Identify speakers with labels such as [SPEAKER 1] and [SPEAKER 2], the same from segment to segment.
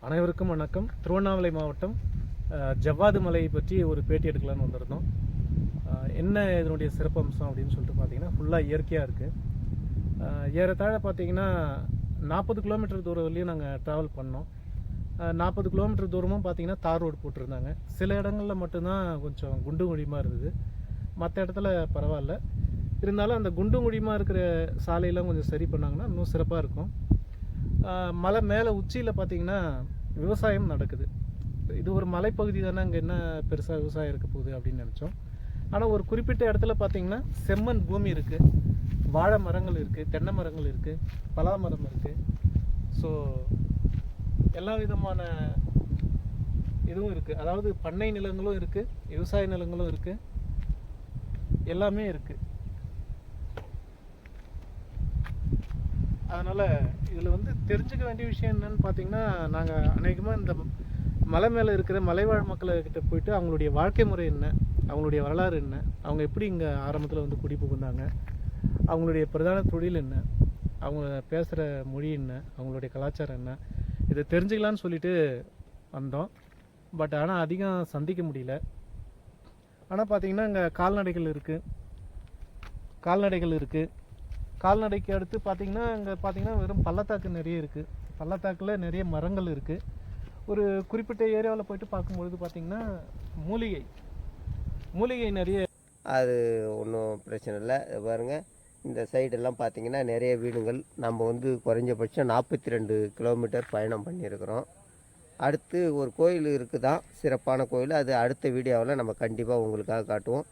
[SPEAKER 1] அனைவருக்கும் வணக்கம். திருவண்ணாமலை மாவட்டம் ஜவ்வாது மலையை பற்றி ஒரு பேட்டி எடுக்கலான்னு வந்திருந்தோம். என்ன இதனுடைய சிறப்பம்சம் அப்படின்னு சொல்லிட்டு பார்த்தீங்கன்னா, ஃபுல்லாக இயற்கையாக இருக்குது. ஏறத்தாழ பார்த்தீங்கன்னா 40 கிலோமீட்டர் தூரம் வரையும் நாங்கள் ட்ராவல் பண்ணோம். 40 கிலோமீட்டர் தூரமும் பார்த்தீங்கன்னா தார் ரோடு போட்டிருந்தாங்க. சில இடங்களில் மட்டும்தான் கொஞ்சம் குண்டு குழிமாக இருந்தது, மற்ற இடத்துல பரவாயில்ல. இருந்தாலும் அந்த குண்டு குழிமாக இருக்கிற சாலையெல்லாம் கொஞ்சம் சரி பண்ணாங்கன்னா இன்னும் சிறப்பாக இருக்கும். மலை மேலே உச்சியில் பார்த்தீங்கன்னா விவசாயம் நடக்குது. இது ஒரு மலைப்பகுதி தானே, அங்கே என்ன பெருசாக விவசாயம் இருக்க போகுது அப்படின்னு நினச்சோம். ஆனால் ஒரு குறிப்பிட்ட இடத்துல பார்த்தீங்கன்னா செம்மண் பூமி இருக்குது, வாழை மரங்கள் இருக்குது, தென்னை மரங்கள் இருக்குது, பலா மரம் இருக்குது. ஸோ எல்லா விதமான இதுவும் இருக்குது. அதாவது பண்ணை நிலங்களும் இருக்குது, விவசாய நிலங்களும் இருக்குது, எல்லாமே இருக்குது. அதனால் இதில் தெரிஞ்சுக்க வேண்டிய விஷயம் என்னென்னு பார்த்தீங்கன்னா, நாங்கள் அநேகமாக இந்த மலை மேலே இருக்கிற மலைவாழ் மக்கள்கிட்ட போயிட்டு அவங்களுடைய வாழ்க்கை முறை என்ன, அவங்களுடைய வரலாறு என்ன, அவங்க எப்படி இங்கே ஆரம்பத்தில் குடி புகுந்தாங்க, அவங்களுடைய பிரதான தொழில் என்ன, அவங்க பேசுகிற மொழி என்ன, அவங்களுடைய கலாச்சாரம் என்ன, இதை தெரிஞ்சுக்கலான்னு சொல்லிட்டு வந்தோம். பட் ஆனால் அதிகம் சந்திக்க முடியல. ஆனால் பார்த்திங்கன்னா இங்கே கால்நடைகள் இருக்குது. கால்நடைக்கு அடுத்து பார்த்திங்கன்னா இங்கே பார்த்திங்கன்னா வெறும் பள்ளத்தாக்கு நிறைய இருக்குது. பள்ளத்தாக்கில் நிறைய மரங்கள் இருக்குது. ஒரு குறிப்பிட்ட ஏரியாவில் போயிட்டு பார்க்கும்பொழுது பார்த்திங்கன்னா மூலிகை நிறைய.
[SPEAKER 2] அது ஒன்றும் பிரச்சனை இல்லை. பாருங்கள், இந்த சைடெல்லாம் பார்த்திங்கன்னா நிறைய வீடுகள். நம்ம குறைஞ்சபட்சம் 42 கிலோமீட்டர் பயணம் பண்ணியிருக்கிறோம். அடுத்து ஒரு கோயில் இருக்குதான், சிறப்பான கோயில். அது அடுத்த வீடியோவில் நம்ம கண்டிப்பாக உங்களுக்காக காட்டுவோம்.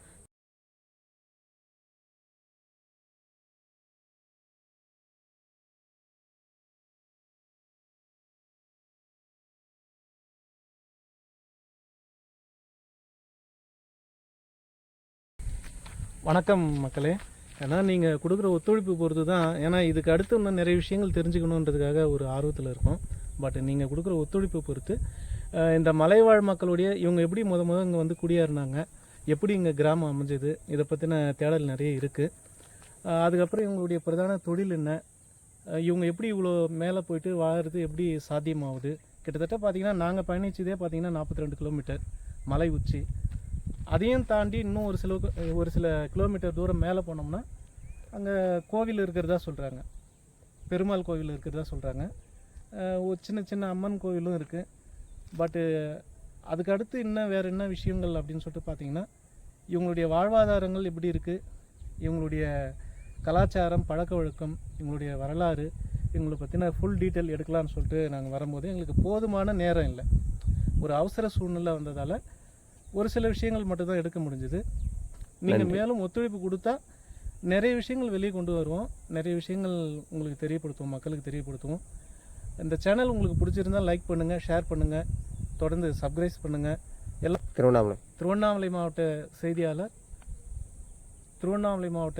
[SPEAKER 1] வணக்கம் மக்களே. ஏன்னா நீங்கள் கொடுக்குற ஒத்துழைப்பு பொறுத்து தான், ஏன்னா இதுக்கு அடுத்து இன்னும் நிறைய விஷயங்கள் தெரிஞ்சுக்கணுன்றதுக்காக ஒரு ஆர்வத்தில் இருக்கோம். பட் நீங்கள் கொடுக்குற ஒத்துழைப்பு பொறுத்து இந்த மலைவாழ் மக்களுடைய இவங்க எப்படி இங்கே குடியேறினாங்க, எப்படி இங்கே கிராமம் அமைஞ்சது, இதை பற்றின தேடல் நிறைய இருக்குது. அதுக்கப்புறம் இவங்களுடைய பிரதான தொழில் என்ன, இவங்க எப்படி இவ்வளோ மேலே போயிட்டு வாழறது எப்படி சாத்தியமாகுது. கிட்டத்தட்ட பார்த்திங்கன்னா நாங்கள் பயணிச்சதே பார்த்திங்கன்னா 42 கிலோமீட்டர் மலை உச்சி. அதையும் தாண்டி இன்னும் ஒரு சில கிலோமீட்டர் தூரம் மேலே போனோம்னா அங்கே கோவில் இருக்கிறதா சொல்கிறாங்க, பெருமாள் கோவில் இருக்கிறதா சொல்கிறாங்க. ஒரு சின்ன சின்ன அம்மன் கோவிலும் இருக்குது. பட்டு அதுக்கு அடுத்து வேறு என்ன விஷயங்கள் அப்படின்னு சொல்லிட்டு பார்த்திங்கன்னா, இவங்களுடைய வாழ்வாதாரங்கள் எப்படி இருக்குது, இவங்களுடைய கலாச்சாரம், பழக்க வழக்கம், இவங்களுடைய வரலாறு, இவங்களை பற்றின ஃபுல் டீட்டெயில் எடுக்கலான்னு சொல்லிட்டு நாங்கள் வரும்போது எங்களுக்கு போதுமான நேரம் இல்லை. ஒரு அவசர சூழ்நிலை வந்ததால் ஒரு சில விஷயங்கள் மட்டும்தான் எடுக்க முடிஞ்சுது. நீங்கள் மேலும் ஒத்துழைப்பு கொடுத்தா நிறைய விஷயங்கள் வெளியே கொண்டு வருவோம், நிறைய விஷயங்கள் உங்களுக்கு தெரியப்படுத்துவோம், மக்களுக்கு தெரியப்படுத்துவோம். இந்த சேனல் உங்களுக்கு பிடிச்சிருந்தால் லைக் பண்ணுங்கள், ஷேர் பண்ணுங்கள், தொடர்ந்து சப்ஸ்கிரைப் பண்ணுங்கள். எல்லாம் திருவண்ணாமலை மாவட்ட செய்தியாளர், திருவண்ணாமலை மாவட்ட